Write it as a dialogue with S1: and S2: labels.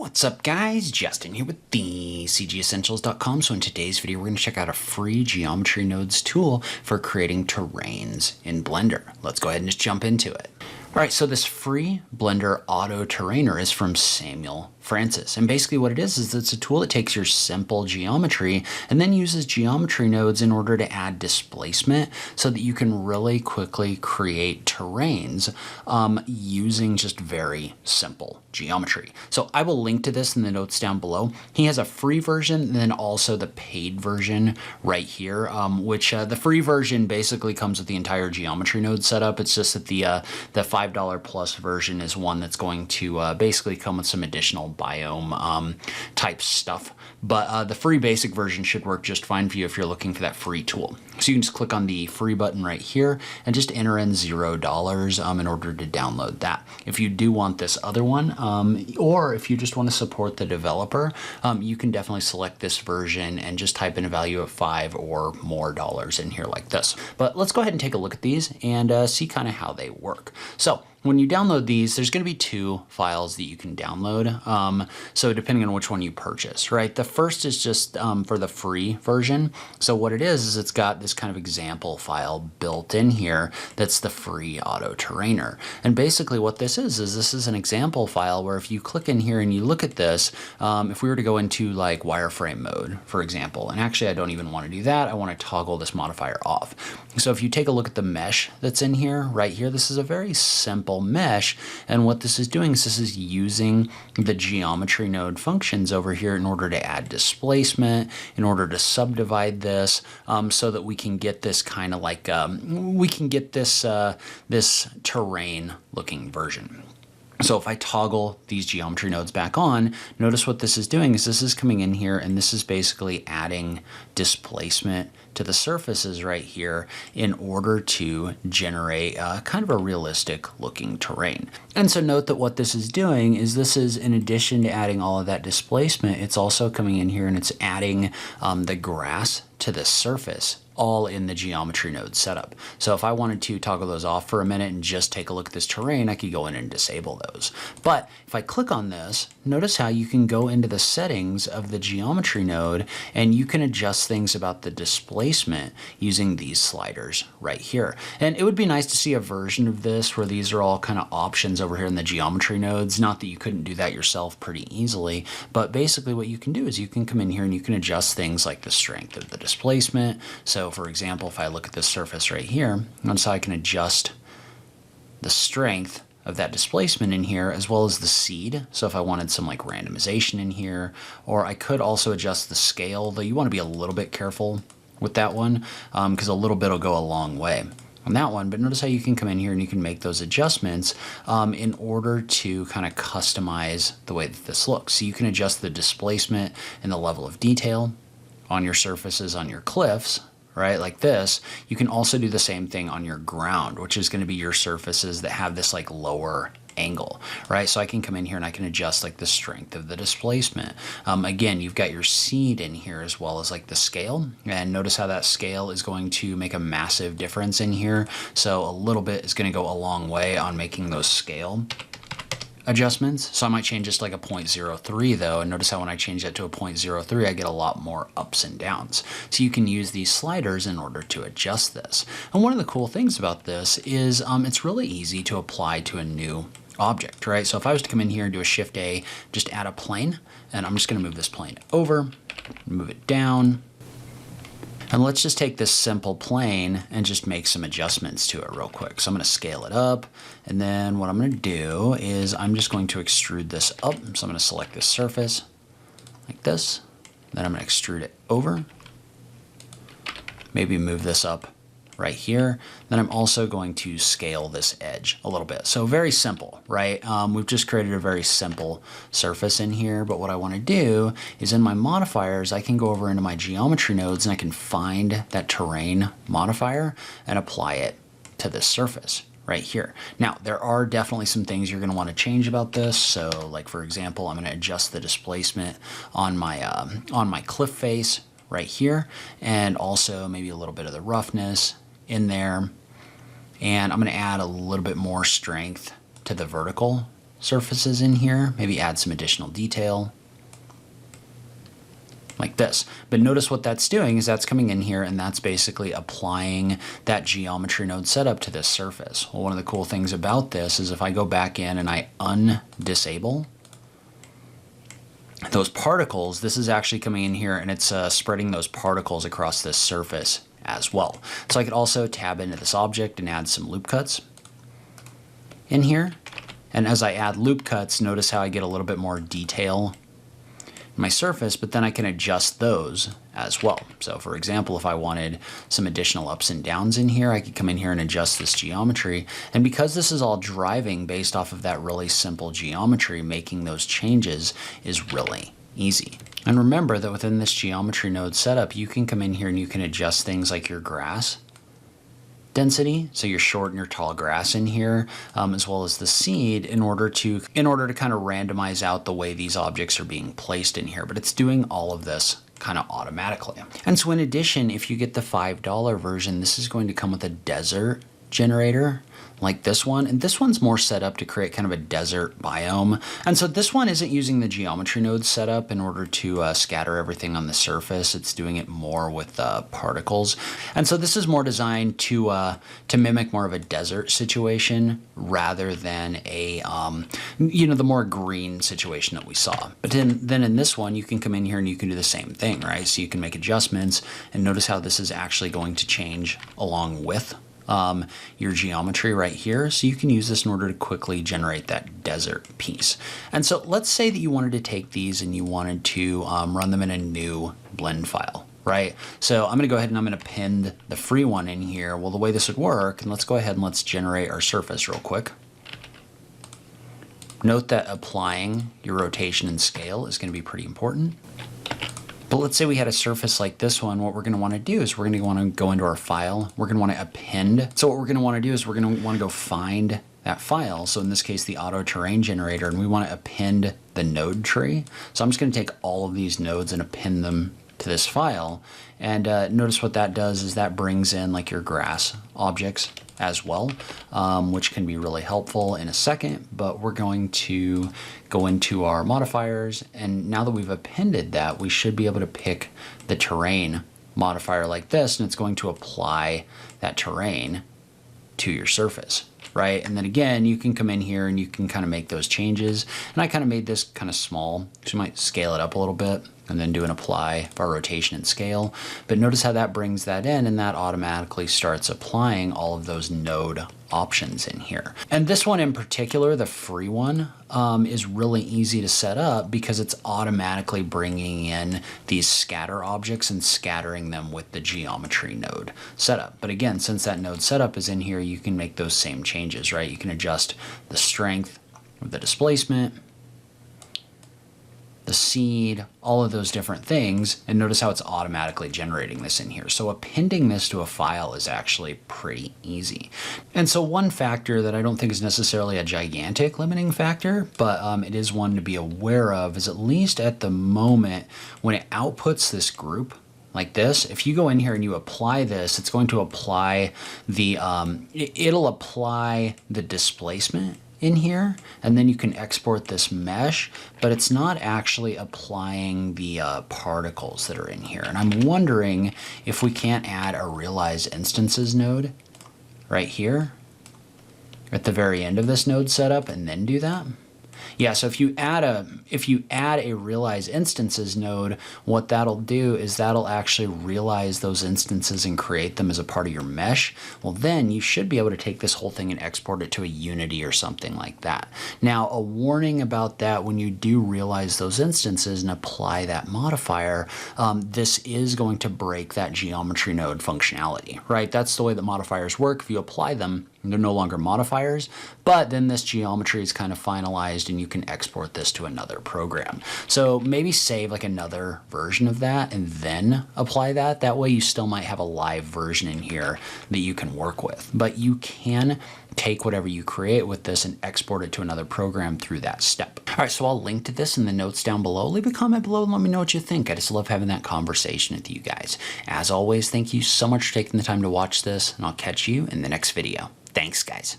S1: What's up guys, Justin here with the CGEssentials.com. So in today's video, we're going to check out a free geometry nodes tool for creating terrains in Blender. Let's go ahead and just jump into it. All right, so this free Blender auto terrainer is from Samuel Francis. And basically what it is it's a tool that takes your simple geometry and then uses geometry nodes in order to add displacement so that you can really quickly create terrains using just very simple geometry. So I will link to this in the notes down below. He has a free version and then also the paid version right here, which the free version basically comes with the entire geometry node setup. It's just that the $5 plus version is one that's going to basically come with some additional biome type stuff. But the free basic version should work just fine for you if you're looking for that free tool. So you can just click on the free button right here and just enter in $0 in order to download that. If you do want this other one, or if you just want to support the developer, you can definitely select this version and just type in a value of $5 or more in here like this. But let's go ahead and take a look at these and see kind of how they work. So when you download these, there's going to be two files that you can download. So depending on which one you purchase, right? The first is just for the free version. So what it is it's got this kind of example file built in here that's the free auto terrainer. And basically what this is this is an example file where if you click in here and you look at this, if we were to go into like wireframe mode, for example, and actually I don't even want to do that. I want to toggle this modifier off. So if you take a look at the mesh that's in here, right here, this is a very simple mesh, and what this is doing is this is using the geometry node functions over here in order to add displacement, in order to subdivide this, so that we can get this kind of like we can get this this terrain looking version. So if I toggle these geometry nodes back on, notice what this is doing is this is coming in here and this is basically adding displacement to the surfaces right here in order to generate kind of a realistic looking terrain. And so note that what this is doing is this is in addition to adding all of that displacement, it's also coming in here and it's adding the grass to the surface, all in the geometry node setup. So if I wanted to toggle those off for a minute and just take a look at this terrain, I could go in and disable those. But if I click on this, notice how you can go into the settings of the geometry node and you can adjust things about the displacement using these sliders right here. And it would be nice to see a version of this where these are all kind of options over here in the geometry nodes. Not that you couldn't do that yourself pretty easily, but basically what you can do is you can come in here and you can adjust things like the strength of the displacement. So for example, if I look at this surface right here, notice how I can adjust the strength of that displacement in here as well as the seed. So if I wanted some like randomization in here, or I could also adjust the scale, though you want to be a little bit careful with that one because a little bit will go a long way on that one. But notice how you can come in here and you can make those adjustments in order to kind of customize the way that this looks. So you can adjust the displacement and the level of detail on your surfaces, on your cliffs, right, like this. You can also do the same thing on your ground, which is going to be your surfaces that have this like lower angle, right? So I can come in here and I can adjust like the strength of the displacement. Again, you've got your seed in here as well as like the scale, and notice how that scale is going to make a massive difference in here. So a little bit is going to go a long way on making those scale adjustments. So I might change this like a 0.03 though, and notice how when I change that to a 0.03 I get a lot more ups and downs. So you can use these sliders in order to adjust this. And one of the cool things about this is it's really easy to apply to a new object, right? So if I was to come in here and do a Shift A, just add a plane, and I'm just going to move this plane over, move it down. And let's just take this simple plane and just make some adjustments to it real quick. So I'm going to scale it up, and then what I'm going to do is I'm just going to extrude this up. So I'm going to select this surface like this. Then I'm going to extrude it over. Maybe move this up right here. Then I'm also going to scale this edge a little bit. So very simple, right? We've just created a very simple surface in here, but what I want to do is in my modifiers, I can go over into my geometry nodes and I can find that terrain modifier and apply it to this surface right here. Now, there are definitely some things you're going to want to change about this. So like, for example, I'm going to adjust the displacement on my cliff face right here, and also maybe a little bit of the roughness in there, and I'm going to add a little bit more strength to the vertical surfaces in here, maybe add some additional detail like this. But notice what that's doing is that's coming in here and that's basically applying that geometry node setup to this surface. Well, one of the cool things about this is if I go back in and I undisable those particles, this is actually coming in here and it's spreading those particles across this surface as well. So I could also tab into this object and add some loop cuts in here. And as I add loop cuts, notice how I get a little bit more detail my surface, but then I can adjust those as well. So for example, if I wanted some additional ups and downs in here, I could come in here and adjust this geometry. And because this is all driving based off of that really simple geometry, making those changes is really easy. And remember that within this geometry node setup, you can come in here and you can adjust things like your grass density, so your short and your tall grass in here, as well as the seed in order to kind of randomize out the way these objects are being placed in here. But it's doing all of this kind of automatically. And so in addition, if you get the $5 version, this is going to come with a desert generator like this one, and this one's more set up to create kind of a desert biome. And so this one isn't using the geometry node setup in order to scatter everything on the surface. It's doing it more with particles. And so this is more designed to mimic more of a desert situation rather than a the more green situation that we saw. But then in this one, you can come in here and you can do the same thing, right? So you can make adjustments and notice how this is actually going to change along with your geometry right here. So you can use this in order to quickly generate that desert piece. And so let's say that you wanted to take these and you wanted to run them in a new blend file, right? So I'm gonna go ahead and I'm gonna pin the free one in here. Well, the way this would work, and let's go ahead and let's generate our surface real quick. Note that applying your rotation and scale is gonna be pretty important. But let's say we had a surface like this one. What we're going to want to do is we're going to want to go into our file. We're going to want to append. So what we're going to want to do is we're going to want to go find that file. So in this case, the auto terrain generator, and we want to append the node tree. So I'm just going to take all of these nodes and append them to this file. And notice what that does is that brings in like your grass objects as well, which can be really helpful in a second, but we're going to go into our modifiers, and now that we've appended that, we should be able to pick the terrain modifier like this, and it's going to apply that terrain to your surface, right? And then again, you can come in here and you can kind of make those changes, and I kind of made this kind of small, so you might scale it up a little bit and then do an apply for rotation and scale. But notice how that brings that in, and that automatically starts applying all of those node options in here. And this one in particular, the free one, is really easy to set up because it's automatically bringing in these scatter objects and scattering them with the geometry node setup. But again, since that node setup is in here, you can make those same changes, right? You can adjust the strength of the displacement, the seed, all of those different things, and notice how it's automatically generating this in here. So appending this to a file is actually pretty easy. And so one factor that I don't think is necessarily a gigantic limiting factor, but it is one to be aware of, is at least at the moment when it outputs this group like this, if you go in here and you apply this, it's going to apply the, it'll apply the displacement in here, and then you can export this mesh, but it's not actually applying the particles that are in here. And I'm wondering if we can't add a realize instances node right here at the very end of this node setup and then do that. Yeah, so if you add a realize instances node, what that'll do is that'll actually realize those instances and create them as a part of your mesh. Well, then you should be able to take this whole thing and export it to a Unity or something like that. Now, a warning about that: when you do realize those instances and apply that modifier, this is going to break that geometry node functionality, right? That's the way that modifiers work. If you apply them, they're no longer modifiers, but then this geometry is kind of finalized and you can export this to another program. So maybe save like another version of that and then apply that. That way you still might have a live version in here that you can work with, but you can take whatever you create with this and export it to another program through that step. All right, so I'll link to this in the notes down below. Leave a comment below and let me know what you think. I just love having that conversation with you guys. As always, thank you so much for taking the time to watch this, and I'll catch you in the next video. Thanks, guys.